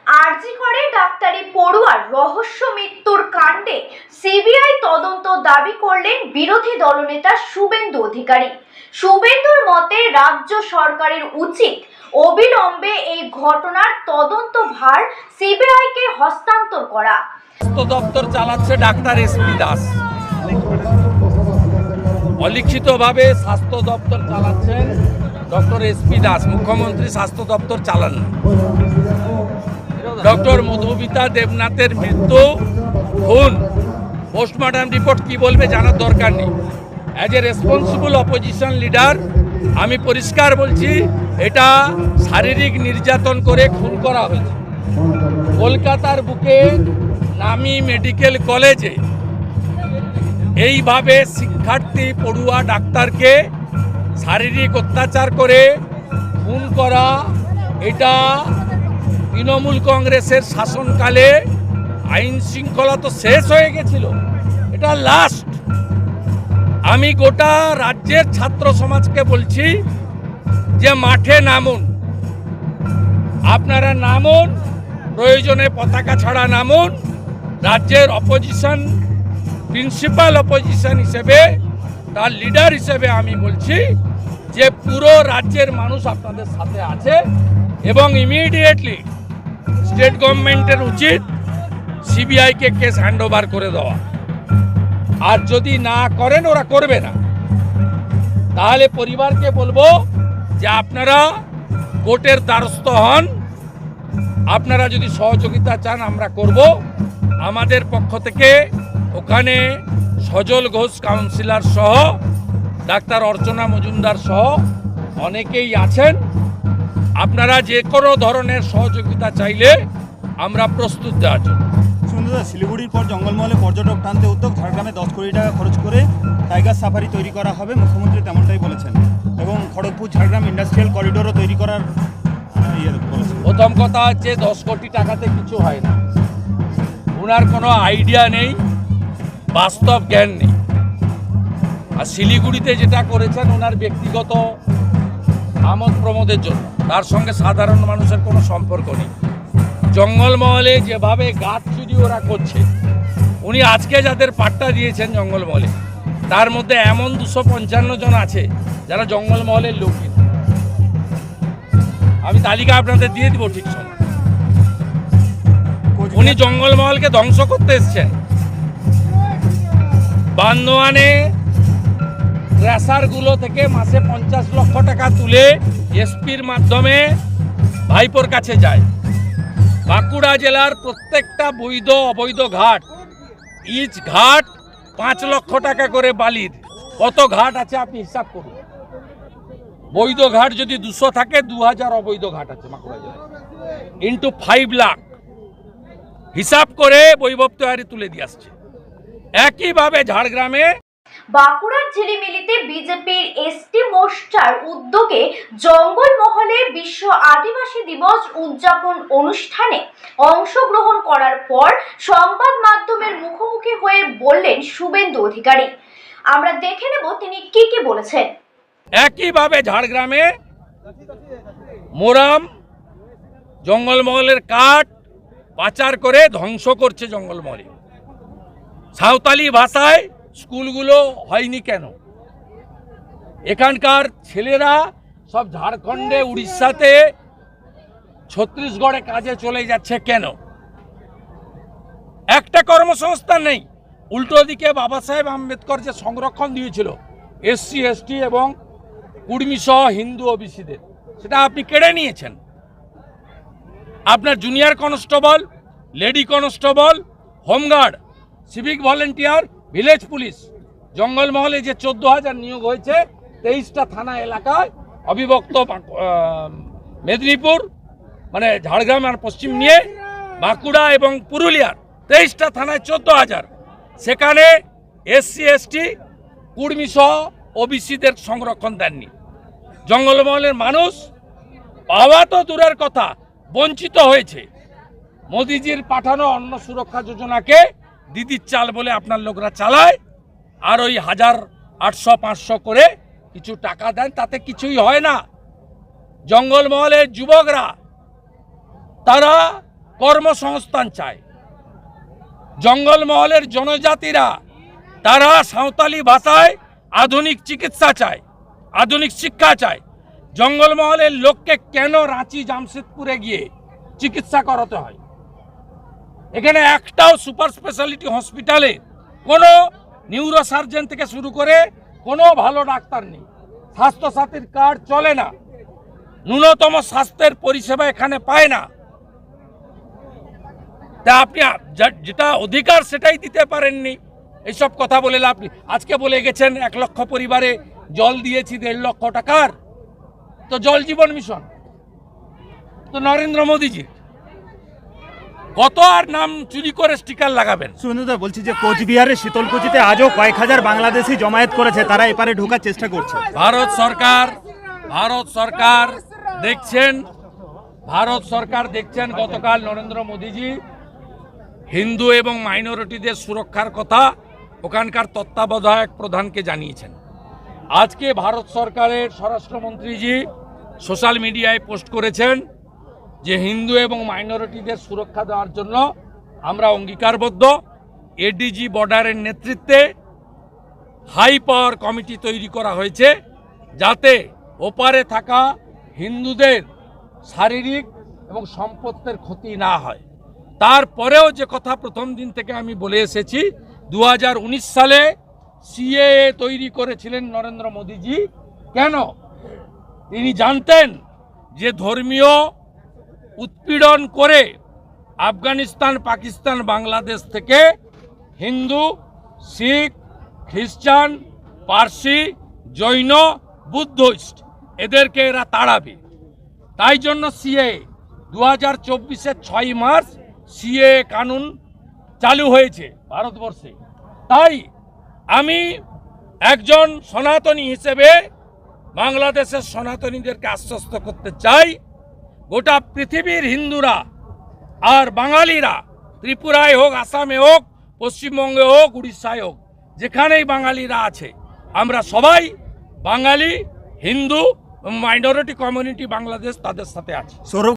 আরজি করে ডাক্তারি পড়ুয়ার রহস্য মৃত্যুর কাণ্ডে সিবিআই তদন্ত দাবি করলেন বিরোধী দলনেতা শুভেন্দু অধিকারী। শুভেন্দুর মতে রাজ্য সরকারের উচিত অবিলম্বে এই ঘটনার তদন্ত ভার সিবিআইকে হস্তান্তর করা। স্বাস্থ্য দপ্তর চালাচ্ছে ডাক্তার এসপি দাস, অলিখিতভাবে স্বাস্থ্য দপ্তর চালাচ্ছেন ডক্টর এসপি দাস। মুখ্যমন্ত্রী স্বাস্থ্য দপ্তর চালান না। ডক্টর মধুমিতা দেবনাথের মৃত্যু খুন, পোস্টমর্টম রিপোর্ট কি বলবে জানার দরকার নেই। As a responsible opposition leader আমি পরিষ্কার বলছি, এটা শারীরিক নির্যাতন করে খুন করা হয়েছে। কলকাতার বুকে নামি মেডিকেল কলেজে এইভাবে শিক্ষার্থী পড়ুয়া ডাক্তারকে শারীরিক অত্যাচার করে খুন করা, এটা তৃণমূল কংগ্রেসের শাসনকালে আইন শৃঙ্খলা তো শেষ হয়ে গেছিল, এটা লাস্ট। আমি গোটা রাজ্যের ছাত্র সমাজকে বলছি যে মাঠে নামুন, আপনারা নামুন, প্রয়োজনে পতাকা ছাড়া নামুন। রাজ্যের অপোজিশন, প্রিন্সিপাল অপোজিশন হিসেবে, তার লিডার হিসেবে আমি বলছি যে পুরো রাজ্যের মানুষ আপনাদের সাথে আছে এবং ইমিডিয়েটলি স্টেট গভর্নমেন্টের উচিত সিবিআইকে কেস হ্যান্ড ওভার করে দেওয়া। আর যদি না করেন, ওরা করবে না, তাহলে পরিবারকে বলবো যে আপনারা কোর্টের দ্বারস্থ হন। আপনারা যদি সহযোগিতা চান আমরা করব। আমাদের পক্ষ থেকে ওখানে সজল ঘোষ কাউন্সিলর সহ, ডাক্তার অর্চনা মজুমদার সহ অনেকেই আছেন। আপনারা যে কোনো ধরনের সহযোগিতা চাইলে আমরা প্রস্তুত দেওয়ার জন্য। সুন্দর, শিলিগুড়ির পর জঙ্গলমহলে পর্যটক টানতে উদ্যোগ, ঝাড়গ্রামে 10 কোটি টাকা খরচ করে টাইগার সাফারি তৈরি করা হবে, মুখ্যমন্ত্রী তেমনটাই বলেছেন। এবং খড়গপুর ঝাড়গ্রাম ইন্ডাস্ট্রিয়াল করিডোরও তৈরি করার বলেছেন। প্রথম কথা হচ্ছে 10 কোটি টাকাতে কিছু হয় না। ওনার কোনো আইডিয়া নেই, বাস্তব জ্ঞান নেই। আর শিলিগুড়িতে যেটা করেছেন ওনার ব্যক্তিগত আমোদ প্রমোদের জন্য, তার সঙ্গে সাধারণ মানুষের কোনো সম্পর্ক নেই। জঙ্গলমহলে যেভাবে গাছ চুরি ওরা করছে, উনি আজকে যাদের পাট্টা দিয়েছেন জঙ্গলমহলে, তার মধ্যে এমন 255 জন আছে যারা জঙ্গলমহলের লোকই না। আমি তালিকা আপনাদের দিয়ে দিব ঠিক সময়। উনি জঙ্গলমহলকে ধ্বংস করতে এসছেন। বান্দোয়ানে ক্র্যাশারগুলো থেকে মাসে 50 লক্ষ টাকা তুলে এসপির মাধ্যমে ভাইপোর কাছে যায়। বাঁকুড়া জেলার প্রত্যেকটা বৈধ অবৈধ ঘাট, ইচ ঘাট 5 লক্ষ টাকা করে বালির। কত ঘাট আছে আপনি হিসাব করুন। বৈধ ঘাট যদি 200 থাকে, 2000 অবৈধ ঘাট আছে বাঁকুড়া জেলায়, ইন্টু 5 লাখ হিসাব করে বৈভব তৈরি তুলে দিয়ে আসছে। একইভাবে ঝাড়গ্রামে বাঁকুড়ার ঝিলিমিলিতে বিজেপির এসটি মোর্চার উদ্যোগে জঙ্গলমহলে বিশ্ব আদিবাসী দিবস উদযাপন অনুষ্ঠানে অংশগ্রহণ করার পর সংবাদ মাধ্যমের মুখোমুখি হয়ে বললেন শুভেন্দু অধিকারী। আমরা দেখে নেব তিনি কি বলেছেন। একইভাবে ঝাড়গ্রামে মোরাম জঙ্গলমহলের কাঠ পাচার করে ধ্বংস করছে জঙ্গলমহলে। সাঁওতালি ভাষায় স্কুলগুলো হয়নি কেন? এখানকার ছেলেরা সব ঝাড়খণ্ডে, উড়িষ্যাতে, ছত্তিশগড়ে কাজে চলে যাচ্ছে কেন? একটা কর্মসংস্থান নেই। উল্টো দিকে বাবা সাহেব আম্বেদকর যে সংরক্ষণ দিয়েছিল এসসি এসটি এবং কুর্মী সহ হিন্দু ওবিসিদের, সেটা আপনি কেড়ে নিয়েছেন। আপনার junior constable, lady constable, home guard, civic volunteer, village police, জঙ্গলমহলে যে 14,000 নিয়োগ হয়েছে 23টা থানা এলাকায়, অবিভক্ত মেদিনীপুর মানে ঝাড়গ্রাম আর পশ্চিম নিয়ে বাঁকুড়া এবং পুরুলিয়ার 23টা থানায় 14,000, সেখানে এসসি এসটি কুর্মী সহ ওবিসিদের সংরক্ষণ দেননি। জঙ্গলমহলের মানুষ পাওয়া তো দূরের কথা, বঞ্চিত হয়েছে। মোদিজির পাঠানো অন্ন সুরক্ষা যোজনাকে দিদির চাল বলে আপনার লোকরা চালায়, আর ওই 1000, 800, 500 করে কিছু টাকা দেন, তাতে কিছুই হয় না। জঙ্গলমহলের যুবকরা তারা কর্মসংস্থান চায়। জঙ্গলমহলের জনজাতিরা তারা সাঁওতালি ভাষায় আধুনিক চিকিৎসা চায়, আধুনিক শিক্ষা চায়। জঙ্গলমহলের লোককে কেন রাঁচি জামশেদপুরে গিয়ে চিকিৎসা করাতে হয়? এখানে একটাও সুপার স্পেশালিটি হসপিটালে কোনো নিউরোসার্জন থেকে শুরু করে কোনো ভালো ডাক্তার নেই। স্বাস্থ্যসাথীর কার্ড চলে না, ন্যূনতম স্বাস্থ্যের পরিষেবা এখানে পায় না। তা আপনি যেটা অধিকার সেটাই দিতে পারেননি, এইসব কথা বলে আপনি আজকে বলে গেছেন 1 লক্ষ পরিবারে জল দিয়েছি 1.5 লক্ষ টাকার। তো জল জীবন মিশন তো নরেন্দ্র মোদীজি, কত আর নাম চুরি করে স্টিকার লাগাবেন? শুভেন্দুদা, বলছি যে কোচবিহারের শীতলকুচিতে আজও কয়েক হাজার বাংলাদেশি জমায়েত করেছে, তারা এপারে ঢোকার চেষ্টা করছে। ভারত সরকার দেখছেন গতকাল নরেন্দ্র মোদীজি হিন্দু এবং মাইনরিটিদের সুরক্ষার কথা ওখানকার তত্ত্বাবধায়ক প্রধানকে জানিয়েছেন। আজকে ভারত সরকারের স্বরাষ্ট্রমন্ত্রীজি সোশ্যাল মিডিয়ায় পোস্ট করেছেন যে হিন্দু এবং মাইনরিটিদের সুরক্ষা দেওয়ার জন্য আমরা অঙ্গীকারবদ্ধ। এডিজি বর্ডারের নেতৃত্বে হাই পাওয়ার কমিটি তৈরি করা হয়েছে যাতে ওপারে থাকা হিন্দুদের শারীরিক এবং সম্পত্তির ক্ষতি না হয়। তারপরেও যে কথা প্রথম দিন থেকে আমি বলে এসেছি, 2019 সালে সিএএ তৈরি করেছিলেন নরেন্দ্র মোদীজি। কেন? তিনি জানতেন যে ধর্মীয় উৎপীড়ন করে আফগানিস্তান, পাকিস্তান, বাংলাদেশ থেকে হিন্দু, শিখ, খ্রিস্টান, পার্সি, জৈন, বুদ্ধিস্ট এদেরকে এরা তাড়াবে। তাই জন্য সিএএ 2024-এর 6 মার্চ সিএএ কানুন চালু হয়েছে ভারতবর্ষে। তাই আমি একজন সনাতনী হিসেবে বাংলাদেশের সনাতনীদেরকে আশ্বস্ত করতে চাই, গোটা পৃথিবীর হিন্দুরা আর বাঙালিরা, ত্রিপুরায় হোক, আসামে হোক, পশ্চিমবঙ্গে হোক, উড়িষ্যায় হোক, যেখানেই বাঙালিরা আছে, আমরা সবাই বাঙালি, হিন্দু, মাইনরিটি কমিউনিটি বাংলাদেশ তাদের সাথে আছি। সৌরভ